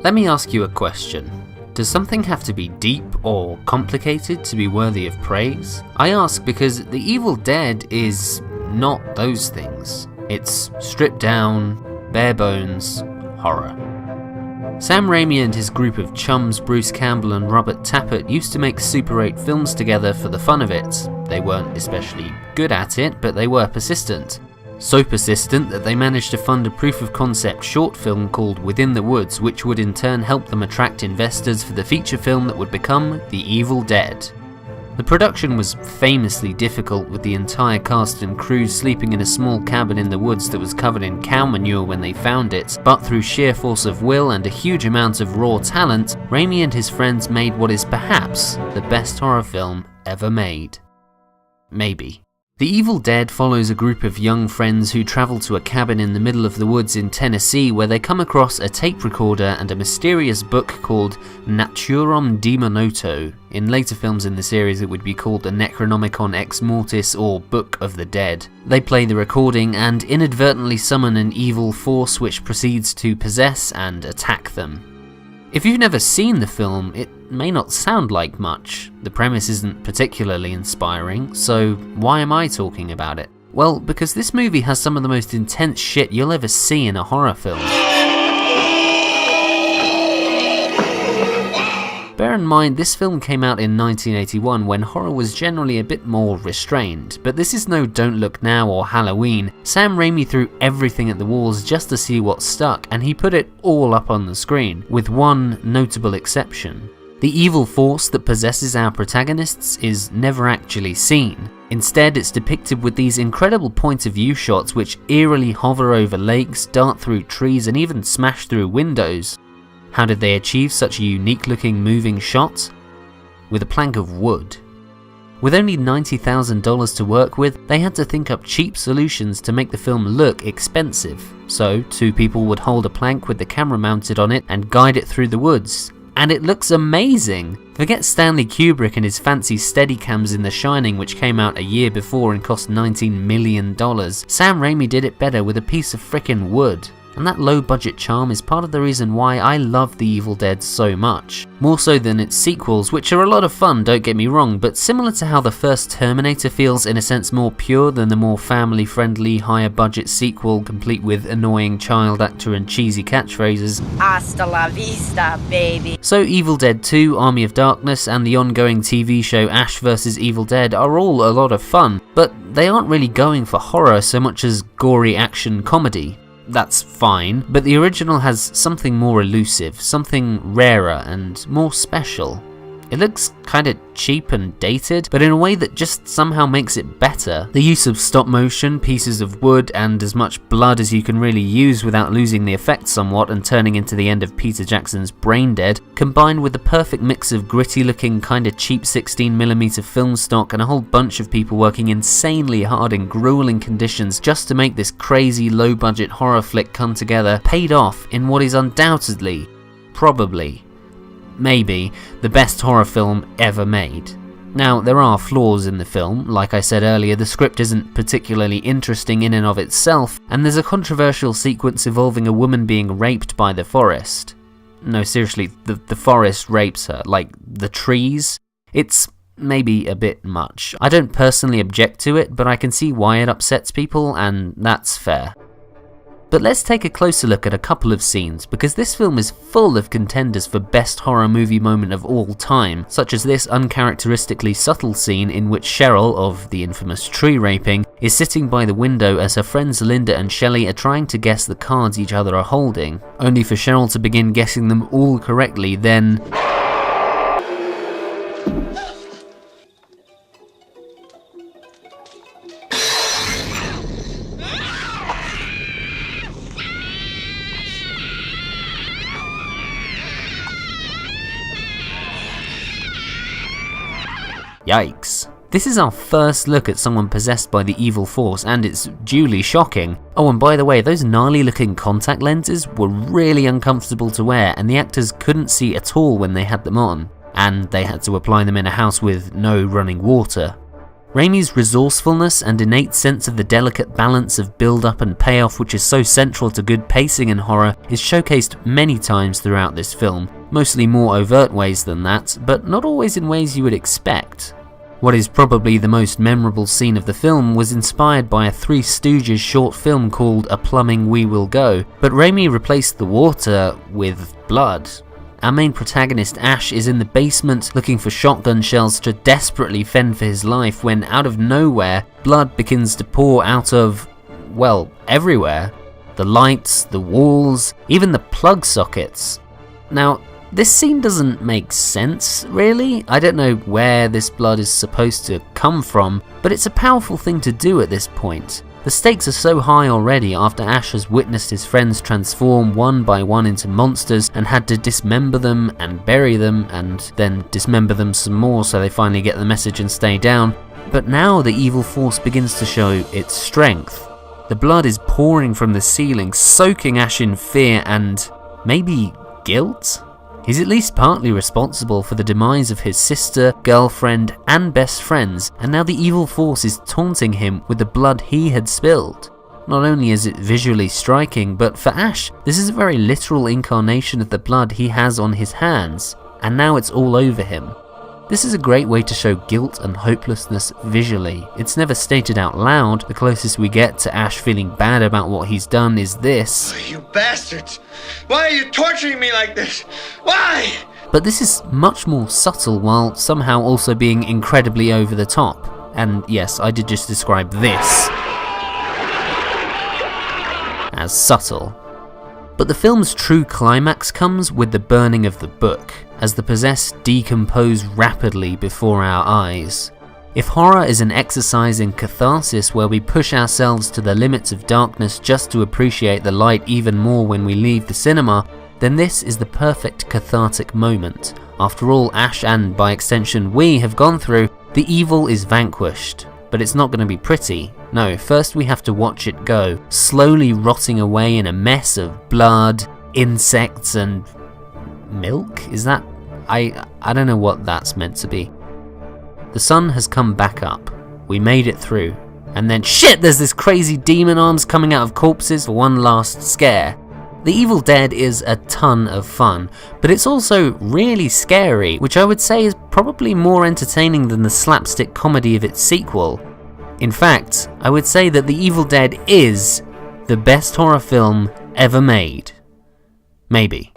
Let me ask you a question. Does something have to be deep or complicated to be worthy of praise? I ask because The Evil Dead is not those things. It's stripped down, bare bones horror. Sam Raimi and his group of chums, Bruce Campbell and Robert Tappert, used to make Super 8 films together for the fun of it. They weren't especially good at it, but they were persistent. So persistent that they managed to fund a proof-of-concept short film called Within the Woods, which would in turn help them attract investors for the feature film that would become The Evil Dead. The production was famously difficult, with the entire cast and crew sleeping in a small cabin in the woods that was covered in cow manure when they found it, but through sheer force of will and a huge amount of raw talent, Raimi and his friends made what is perhaps the best horror film ever made. Maybe. The Evil Dead follows a group of young friends who travel to a cabin in the middle of the woods in Tennessee where they come across a tape recorder and a mysterious book called Naturom Demonoto. In later films in the series it would be called the Necronomicon Ex Mortis or Book of the Dead. They play the recording and inadvertently summon an evil force which proceeds to possess and attack them. If you've never seen the film, it may not sound like much. The premise isn't particularly inspiring, so why am I talking about it? Well, because this movie has some of the most intense shit you'll ever see in a horror film. Bear in mind, this film came out in 1981 when horror was generally a bit more restrained, but this is no Don't Look Now or Halloween. Sam Raimi threw everything at the walls just to see what stuck, and he put it all up on the screen, with one notable exception. The evil force that possesses our protagonists is never actually seen. Instead, it's depicted with these incredible point of view shots which eerily hover over lakes, dart through trees, and even smash through windows. How did they achieve such a unique looking moving shot? With a plank of wood. With only $90,000 to work with, they had to think up cheap solutions to make the film look expensive. So, two people would hold a plank with the camera mounted on it and guide it through the woods. And it looks amazing! Forget Stanley Kubrick and his fancy Steadicams in The Shining, which came out a year before and cost $19 million. Sam Raimi did it better with a piece of frickin' wood. And that low budget charm is part of the reason why I love The Evil Dead so much. More so than its sequels, which are a lot of fun, don't get me wrong, but similar to how the first Terminator feels in a sense more pure than the more family friendly, higher budget sequel complete with annoying child actor and cheesy catchphrases. Hasta la vista, baby. So Evil Dead 2, Army of Darkness and the ongoing TV show Ash vs Evil Dead are all a lot of fun, but they aren't really going for horror so much as gory action comedy. That's fine, but the original has something more elusive, something rarer and more special. It looks kinda cheap and dated, but in a way that just somehow makes it better. The use of stop motion, pieces of wood, and as much blood as you can really use without losing the effect somewhat and turning into the end of Peter Jackson's Brain Dead, combined with the perfect mix of gritty looking kinda cheap 16mm film stock and a whole bunch of people working insanely hard in grueling conditions just to make this crazy low budget horror flick come together, paid off in what is undoubtedly, probably, maybe the best horror film ever made. Now, there are flaws in the film. Like I said earlier, the script isn't particularly interesting in and of itself, and there's a controversial sequence involving a woman being raped by the forest. No, seriously, the forest rapes her, like the trees. It's maybe a bit much. I don't personally object to it, but I can see why it upsets people, and that's fair. But let's take a closer look at a couple of scenes, because this film is full of contenders for best horror movie moment of all time, such as this uncharacteristically subtle scene in which Cheryl, of the infamous tree raping, is sitting by the window as her friends Linda and Shelley are trying to guess the cards each other are holding, only for Cheryl to begin guessing them all correctly, then yikes. This is our first look at someone possessed by the evil force, and it's duly shocking. Oh, and by the way, those gnarly looking contact lenses were really uncomfortable to wear, and the actors couldn't see at all when they had them on, and they had to apply them in a house with no running water. Raimi's resourcefulness and innate sense of the delicate balance of build-up and payoff, which is so central to good pacing in horror, is showcased many times throughout this film, mostly more overt ways than that, but not always in ways you would expect. What is probably the most memorable scene of the film was inspired by a Three Stooges short film called A Plumbing We Will Go, but Raimi replaced the water with blood. Our main protagonist Ash is in the basement looking for shotgun shells to desperately fend for his life when out of nowhere, blood begins to pour out of, well, everywhere. The lights, the walls, even the plug sockets. Now, this scene doesn't make sense, really. I don't know where this blood is supposed to come from, but it's a powerful thing to do at this point. The stakes are so high already after Ash has witnessed his friends transform one by one into monsters and had to dismember them and bury them and then dismember them some more so they finally get the message and stay down. But now the evil force begins to show its strength. The blood is pouring from the ceiling, soaking Ash in fear and maybe guilt? He's at least partly responsible for the demise of his sister, girlfriend, and best friends, and now the evil force is taunting him with the blood he had spilled. Not only is it visually striking, but for Ash, this is a very literal incarnation of the blood he has on his hands, and now it's all over him. This is a great way to show guilt and hopelessness visually. It's never stated out loud. The closest we get to Ash feeling bad about what he's done is this. You bastards! Why are you torturing me like this? Why? But this is much more subtle while somehow also being incredibly over the top. And yes, I did just describe this as subtle. But the film's true climax comes with the burning of the book, as the possessed decompose rapidly before our eyes. If horror is an exercise in catharsis where we push ourselves to the limits of darkness just to appreciate the light even more when we leave the cinema, then this is the perfect cathartic moment. After all, Ash and, by extension, we have gone through, the evil is vanquished. But it's not going to be pretty. No, first we have to watch it go, slowly rotting away in a mess of blood, insects, and milk? Is that? I don't know what that's meant to be. The sun has come back up. We made it through. And then shit, there's this crazy demon arms coming out of corpses for one last scare. The Evil Dead is a ton of fun, but it's also really scary, which I would say is probably more entertaining than the slapstick comedy of its sequel. In fact, I would say that The Evil Dead is the best horror film ever made. Maybe.